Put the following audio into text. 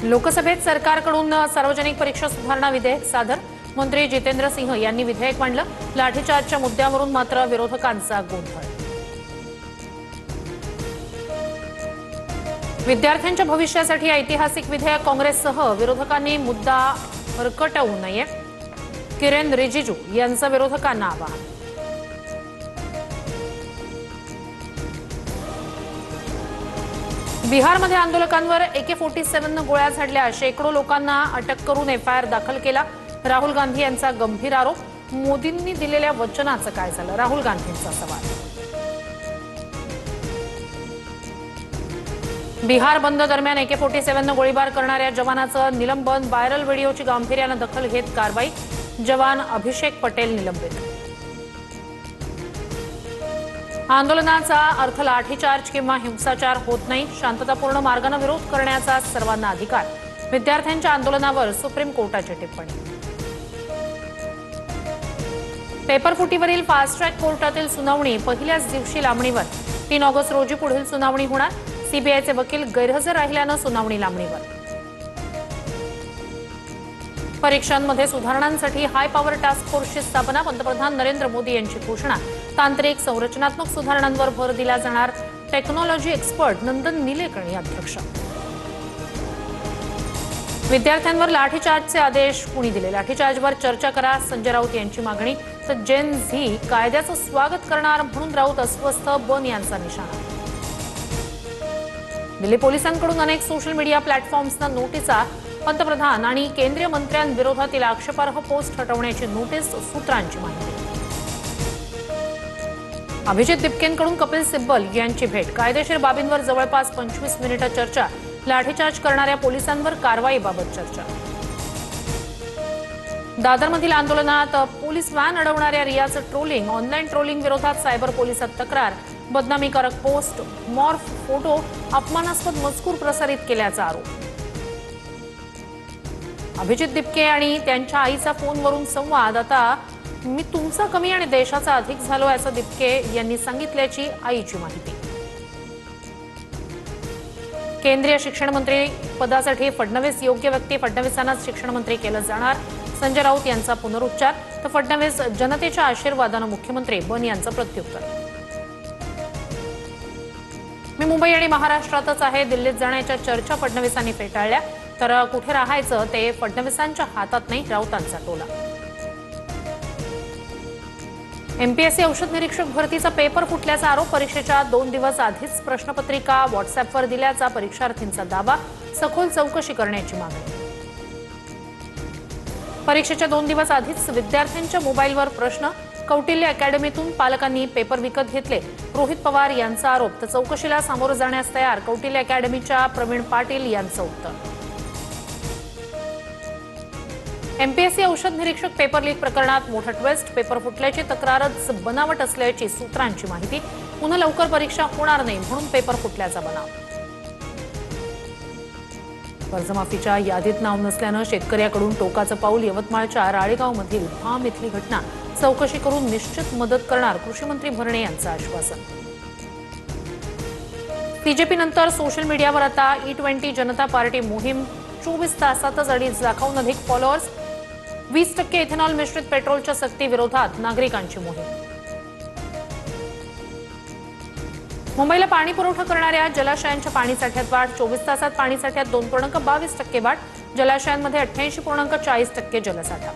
लोकसभेत सरकारकडून सार्वजनिक परीक्षा सुधारणा विधेयक सादर। मंत्री जितेंद्र सिंह यांनी विधेयक मांडलं। लाठीचार्जच्या मुद्द्यावरून मात्र विरोधकांचा गोंधळ। विद्यार्थ्यांच्या भविष्यासाठी ऐतिहासिक विधेयक। काँग्रेससह विरोधकांनी मुद्दा हरकटवू नये। किरेन रिजिजू यांचं विरोधकांना आवाहन। बिहारमध्ये आंदोलकांवर AK-47 गोळ्या झाडल्या। शेकडो लोकांना अटक करून FIR दाखल केला। राहुल गांधी यांचा गंभीर आरोप। मोदींनी दिलेल्या वचनाचं काय झालं? राहुल गांधींचा सवाल। बिहार बंद दरम्यान AK-47 गोळीबार करणाऱ्या जवानाचं निलंबन। व्हायरल व्हिडिओची गांभीर्यानं दखल घेत कारवाई। जवान अभिषेक पटेल निलंबित। आंदोलनाचा अर्थ लाठीचार्ज किंवा हिंसाचार होत नाही। शांततापूर्ण मार्गाने विरोध करण्याचा सर्वांना अधिकार। विद्यार्थ्यांच्या आंदोलनावर सुप्रीम कोर्टाची टिप्पणी। पेपरफुटीवरील फास्ट ट्रॅक कोर्टातील सुनावणी पहिल्याच दिवशी लांबणीवर। 3 ऑगस्ट रोजी पुढील सुनावणी होणार। सीबीआयचे वकील गैरहजर राहिल्यानं सुनावणी लांबणीवर। परीक्षांमध्ये सुधारणांसाठी हाय पॉवर टास्क फोर्सची स्थापना। पंतप्रधान नरेंद्र मोदी यांची घोषणा। तांत्रिक संरचनात्मक सुधारणांवर भर दिला जाणार। टेक्नॉलॉजी एक्सपर्ट नंदन निलेकणी अध्यक्ष। विद्यार्थ्यांवर लाठीचार्जचे आदेश कुणी दिले? लाठीचार्जवर चर्चा करा, संजय राऊत यांची मागणी। तर जेन झी कायद्याचं स्वागत करणार म्हणून राऊत अस्वस्थ। बन यांचा निशाणा। दिल्ली पोलिसांकडून अनेक सोशल मीडिया प्लॅटफॉर्म्सना नोटिसा। पंतप्रधान आणि केंद्रीय मंत्र्यांविरोधातील आक्षेपार्ह पोस्ट हटवण्याची नोटीस। सूत्रांची माहिती। अभिजित दिपकेंकडून कपिल सिब्बल यांची भेट। कायदेशीर बाबींवर जवळपास 25 मिनिटं चर्चा। लाठीचार्ज करणाऱ्या पोलिसांवर कारवाईबाबत चर्चा। दादरमधील आंदोलनात पोलीस व्हॅन अडवणाऱ्या रियाचं ट्रोलिंग। ऑनलाईन ट्रोलिंग विरोधात सायबर पोलिसात तक्रार। बदनामीकारक पोस्ट, मॉर्फ फोटो, अपमानास्पद मजकूर प्रसारित केल्याचा आरोप। अभिजित दिपके आणि त्यांच्या आईचा फोनवरून संवाद। आता मी तुमचा कमी आणि देशाचा अधिक झालो असं दिपके यांनी सांगितल्याची आईची माहिती। केंद्रीय शिक्षण मंत्री पदासाठी फडणवीस योग्य व्यक्ती। फडणवीसांनाच शिक्षण मंत्री केलं जाणार। संजय राऊत यांचा पुनरुच्चार। तर फडणवीस जनतेच्या आशीर्वादानं मुख्यमंत्री। बन यांचं प्रत्युत्तर। मी मुंबई आणि महाराष्ट्रातच आहे। दिल्लीत जाण्याच्या चर्चा फडणवीसांनी फेटाळल्या। तर कुठे राहायचं ते फडणवीसांच्या हातात नाही, राऊतांचा टोला। MPSC औषध निरीक्षक भरतीचा पेपर फुटल्याचा आरोप। परीक्षेच्या 2 दिवस आधीच प्रश्नपत्रिका व्हॉट्सअॅपवर दिल्याचा परीक्षार्थींचा दावा। सखोल चौकशी करण्याची मागणी। परीक्षेच्या 2 दिवस आधीच विद्यार्थ्यांच्या मोबाईलवर प्रश्न। कौटिल्य अकॅडमीतून पालकांनी पेपर विकत घेतले। रोहित पवार यांचा आरोप। तर चौकशीला सामोरं जाण्यास तयार कौटिल्य अकॅडमीच्या प्रवीण पाटील यांचं उत्तर। MPSC औषध निरीक्षक पेपर लीक प्रकरणात मोठा ट्विस्ट। पेपर फुटल्याची तक्रारच बनावट असल्याची सूत्रांची माहिती। पुन्हा लवकर परीक्षा होणार नाही म्हणून पेपर फुटल्याचा बनाव। कर्जमाफीच्या यादीत नाव नसल्यानं शेतकऱ्याकडून टोकाचं पाऊल। यवतमाळच्या राळेगावमधील भाम इथली घटना चौकशी करून निश्चित मदत करणार। कृषी मंत्री भरणे यांचं आश्वासन। BJP नंतर सोशल मीडियावर आता E20 जनता पार्टी मोहीम। 24 तासातच 2.5 लाखाहून अधिक फॉलोअर्स। 20% इथेनॉल मिश्रित पेट्रोलच्या सक्ती विरोधात नागरिकांची मोहीम। मुंबईला पाणी पुरवठा करणाऱ्या जलाशयांच्या पाणीसाठ्यात वाढ। 24 तासात पाणीसाठ्यात 2.22% वाढ। जलाशयांमध्ये 88.40% जलसाठा।